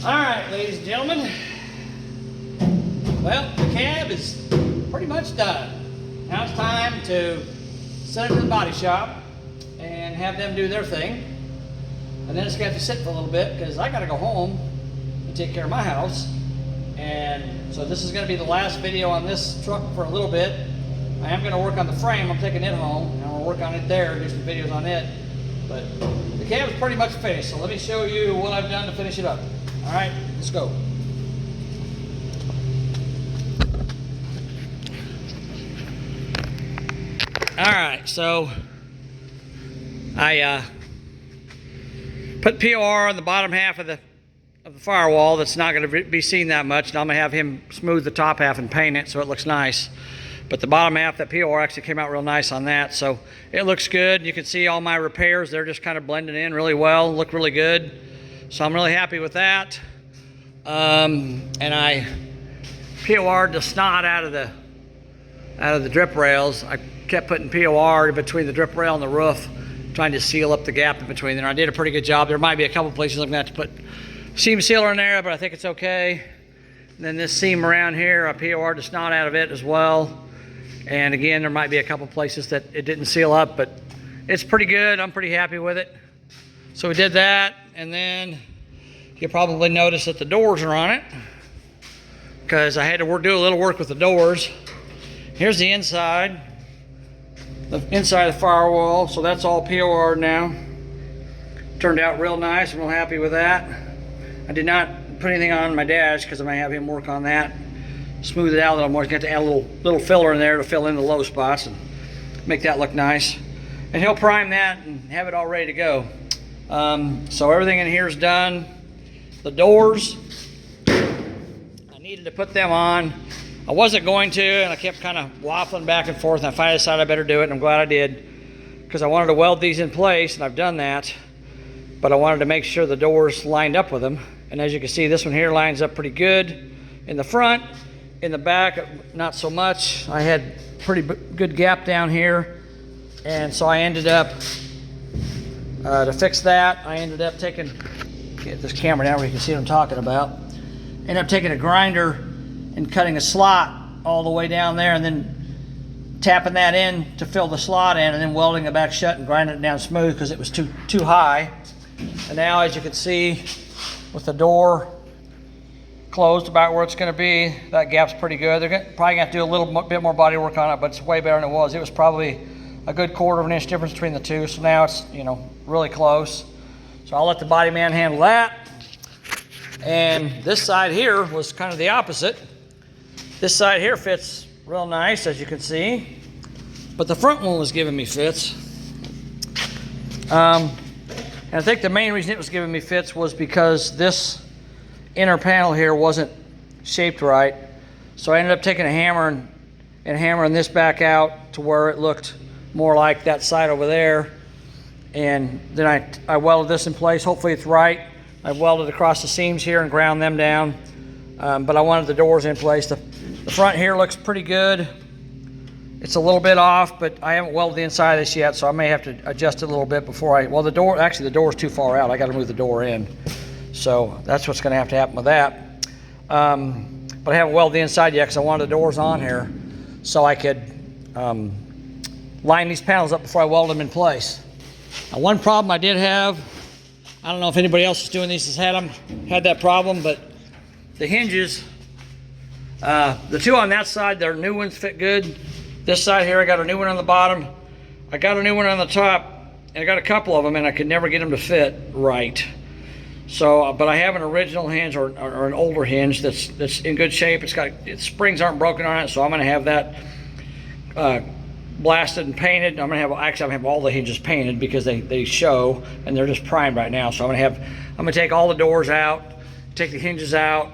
Alright, ladies and gentlemen. Well, the cab is pretty much done. Now it's time to send it to the body shop and have them do their thing. And then it's going to have to sit for a little bit because I got to go home and take care of my house. And so this is going to be the last video on this truck for a little bit. I am going to work on the frame. I'm taking it home and I'll work on it there, do some videos on it. But the cab is pretty much finished. So let me show you what I've done to finish it up. All right, let's go. All right, so I put POR on the bottom half of the firewall. That's not going to be seen that much. And I'm going to have him smooth the top half and paint it so it looks nice. But the bottom half, that POR actually came out real nice on that. So it looks good. You can see all my repairs. They're just kind of blending in really well. Look really good. So I'm really happy with that. And I POR'd the snot out of the drip rails. I kept putting POR between the drip rail and the roof, trying to seal up the gap in between there. I did a pretty good job. There might be a couple places I'm going to have to put seam sealer in there, but I think it's okay. And then this seam around here, I POR'd the snot out of it as well. And again, there might be a couple places that it didn't seal up, but it's pretty good. I'm pretty happy with it. So we did that, and then you'll probably notice that the doors are on it because I had to do a little work with the doors. Here's the inside of the firewall. So that's all POR now. Turned out real nice. I'm real happy with that. I did not put anything on my dash because I might have him work on that. Smooth it out a little more. He's got to add a little filler in there to fill in the low spots and make that look nice. And he'll prime that and have it all ready to go. So everything in here is done. The doors, I needed to put them on. I wasn't going to, and I kept kind of waffling back and forth, and I finally decided I better do it, and I'm glad I did, because I wanted to weld these in place, and I've done that, but I wanted to make sure the doors lined up with them. And as you can see, this one here lines up pretty good in the front. In the back, not so much. I had pretty good gap down here, and so I ended up, to fix that, I ended up taking, get this camera down where you can see what I'm talking about, ended up taking a grinder and cutting a slot all the way down there and then tapping that in to fill the slot in and then welding it back shut and grinding it down smooth because it was too high. And now, as you can see, with the door closed about where it's going to be, that gap's pretty good. They're probably going to have to do a little bit more body work on it, but it's way better than it was. It was probably a good 1/4 of an inch difference between the two, so now it's, you know, really close. So I'll let the body man handle that. And this side here was kind of the opposite. This side here fits real nice, as you can see, but the front one was giving me fits. And I think the main reason it was giving me fits was because this inner panel here wasn't shaped right. So I ended up taking a hammer and hammering this back out to where it looked more like that side over there. And then I welded this in place. Hopefully it's right. I welded across the seams here and ground them down. But I wanted the doors in place. The front here looks pretty good. It's a little bit off, but I haven't welded the inside of this yet, so I may have to adjust it a little bit before well, the door, actually the door's too far out. I got to move the door in. So that's what's going to have to happen with that. But I haven't welded the inside yet because I wanted the doors on here so I could line these panels up before I weld them in place. Now, one problem I did have, I don't know if anybody else is doing these has had that problem, but the hinges, the two on that side, their new ones fit good. This side here, I got a new one on the bottom. I got a new one on the top, and I got a couple of them, and I could never get them to fit right. So, but I have an original hinge or an older hinge that's in good shape. Its springs aren't broken on it, so I'm going to have that blasted and painted. I'm going to have all the hinges painted because they show and they're just primed right now. So I'm going to take all the doors out, take the hinges out,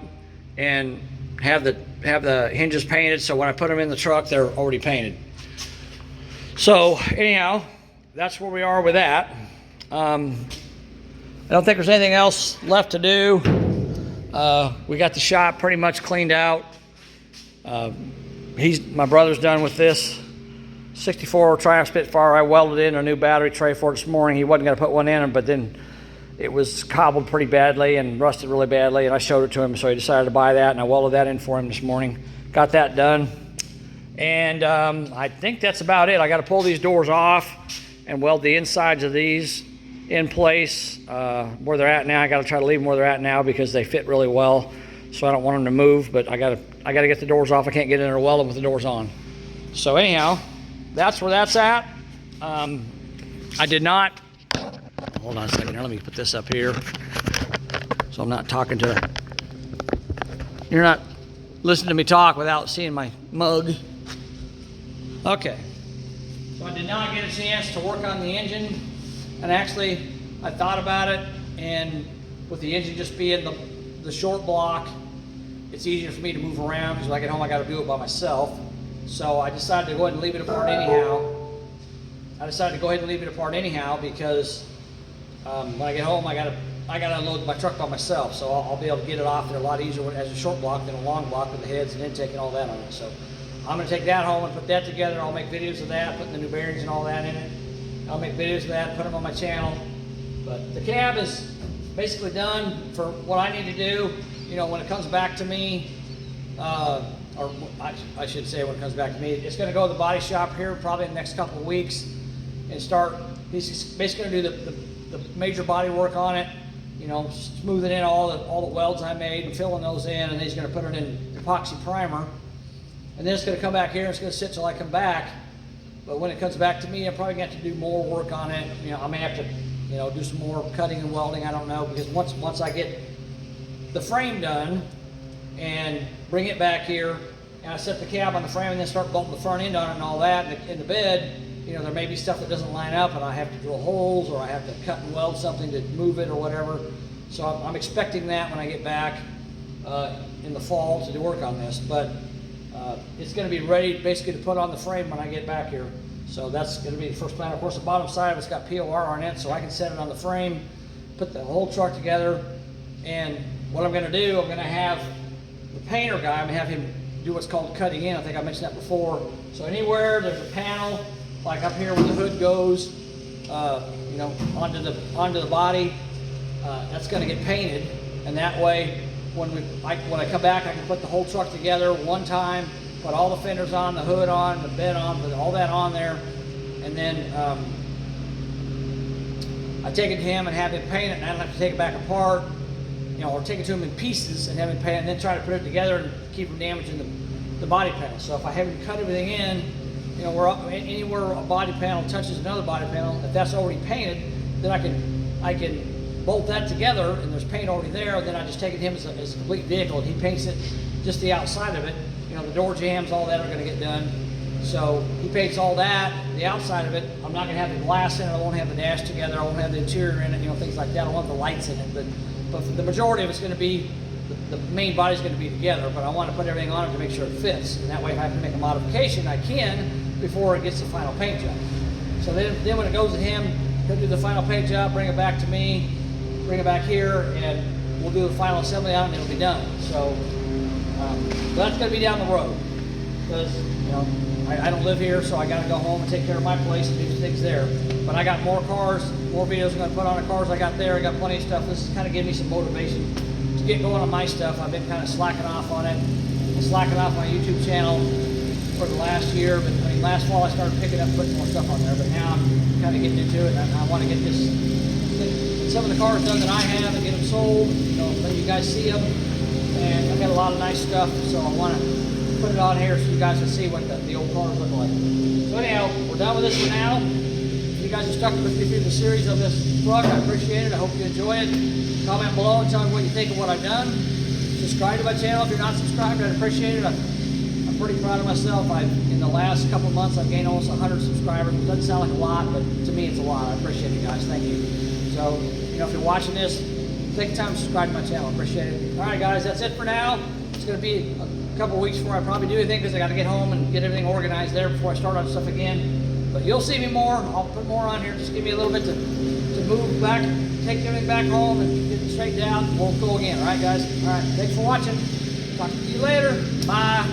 and have the hinges painted. So when I put them in the truck, they're already painted. So anyhow, that's where we are with that. I don't think there's anything else left to do. We got the shop pretty much cleaned out. My brother's done with this 64 Triumph Spitfire. I welded in a new battery tray for it this morning. He wasn't going to put one in, but then it was cobbled pretty badly and rusted really badly, and I showed it to him, so he decided to buy that, and I welded that in for him this morning. Got that done, and I think that's about it. I got to pull these doors off and weld the insides of these in place where they're at now. I got to try to leave them where they're at now because they fit really well, so I don't want them to move, but I got to get the doors off. I can't get in there and weld them with the doors on. So anyhow, that's where that's at. I did not, hold on a second here, let me put this up here so I'm not talking to, you're not listening to me talk without seeing my mug. Okay, so I did not get a chance to work on the engine, and actually I thought about it, and with the engine just being the short block, it's easier for me to move around because when I get home I got to do it by myself. So I decided to go ahead and leave it apart anyhow. Because when I get home, I gotta unload my truck by myself. So I'll be able to get it off there a lot easier as a short block than a long block with the heads and intake and all that on it. So I'm gonna take that home and put that together. I'll make videos of that, putting the new bearings and all that in it. I'll make videos of that, put them on my channel. But the cab is basically done for what I need to do. You know, when it comes back to me, or I should say when it comes back to me, it's going to go to the body shop here probably in the next couple of weeks and start. He's basically going to do the major body work on it, you know, smoothing in all the welds I made and filling those in, and then he's going to put it in epoxy primer, and then it's going to come back here and it's going to sit till I come back. But when it comes back to me, I'm probably going to have to do more work on it. You know, I may have to, you know, do some more cutting and welding. I don't know, because once I get the frame done and bring it back here, and I set the cab on the frame and then start bolting the front end on it and all that in the bed, you know, there may be stuff that doesn't line up and I have to drill holes or I have to cut and weld something to move it or whatever. So I'm expecting that when I get back in the fall to do work on this. But it's going to be ready basically to put on the frame when I get back here. So that's going to be the first plan. Of course, the bottom side of it's got POR on it, so I can set it on the frame, put the whole truck together, and what I'm going to do, I'm going to have the painter guy, I'm going to have him do what's called cutting in. I think I mentioned that before. So anywhere there's a panel, like up here where the hood goes, you know, onto the body, that's going to get painted, and that way, when I come back, I can put the whole truck together one time, put all the fenders on, the hood on, the bed on, put all that on there, and then I take it to him and have him paint it, and I don't have to take it back apart, you know, or take it to him in pieces and have him paint it, and then try to put it together and keep from damaging the body panel. So if I have him cut everything in, you know, anywhere a body panel touches another body panel, if that's already painted, then I can bolt that together, and there's paint already there, and then I just take it to him as a complete vehicle, and he paints it, just the outside of it. You know, the door jambs, all that are going to get done. So he paints all that, the outside of it. I'm not going to have the glass in it, I won't have the dash together, I won't have the interior in it, you know, things like that. I won't have the lights in it, but the majority of it's going to be, the main body's going to be together, but I want to put everything on it to make sure it fits. And that way, if I have to make a modification, I can before it gets the final paint job. So then when it goes to him, he'll do the final paint job, bring it back to me, bring it back here, and we'll do the final assembly on it, and it'll be done. So that's going to be down the road, because, you know, I don't live here, so I got to go home and take care of my place and do things there. But I got more cars, more videos I'm going to put on the cars I got there. I got plenty of stuff. This is kind of giving me some motivation to get going on my stuff. I've been kind of slacking off on it, and slacking off my YouTube channel for the last year. But I mean, last fall I started picking up, putting more stuff on there. But now I'm kind of getting into it, and I want to get some of the cars done that I have and get them sold. You know, let you guys see them. And I've got a lot of nice stuff, so I want to put it on here so you guys can see what the old cars look like. So anyhow, we're done with this for now. You guys are stuck with me through the series of this truck. I appreciate it. I hope you enjoy it. Comment below and tell me what you think of what I've done. Subscribe to my channel if you're not subscribed. I'd appreciate it. I'm pretty proud of myself. In the last couple of months, I've gained almost 100 subscribers. It doesn't sound like a lot, but to me it's a lot. I appreciate it, guys. Thank you. So, you know, if you're watching this, take the time to subscribe to my channel. I appreciate it. All right, guys, that's it for now. It's going to be a couple of weeks before I probably do anything, because I got to get home and get everything organized there before I start on stuff again. But you'll see me more. I'll put more on here. Just give me a little bit to move back, take everything back home and get it straightened out. We'll go again. All right, guys? All right, thanks for watching. Talk to you later. Bye.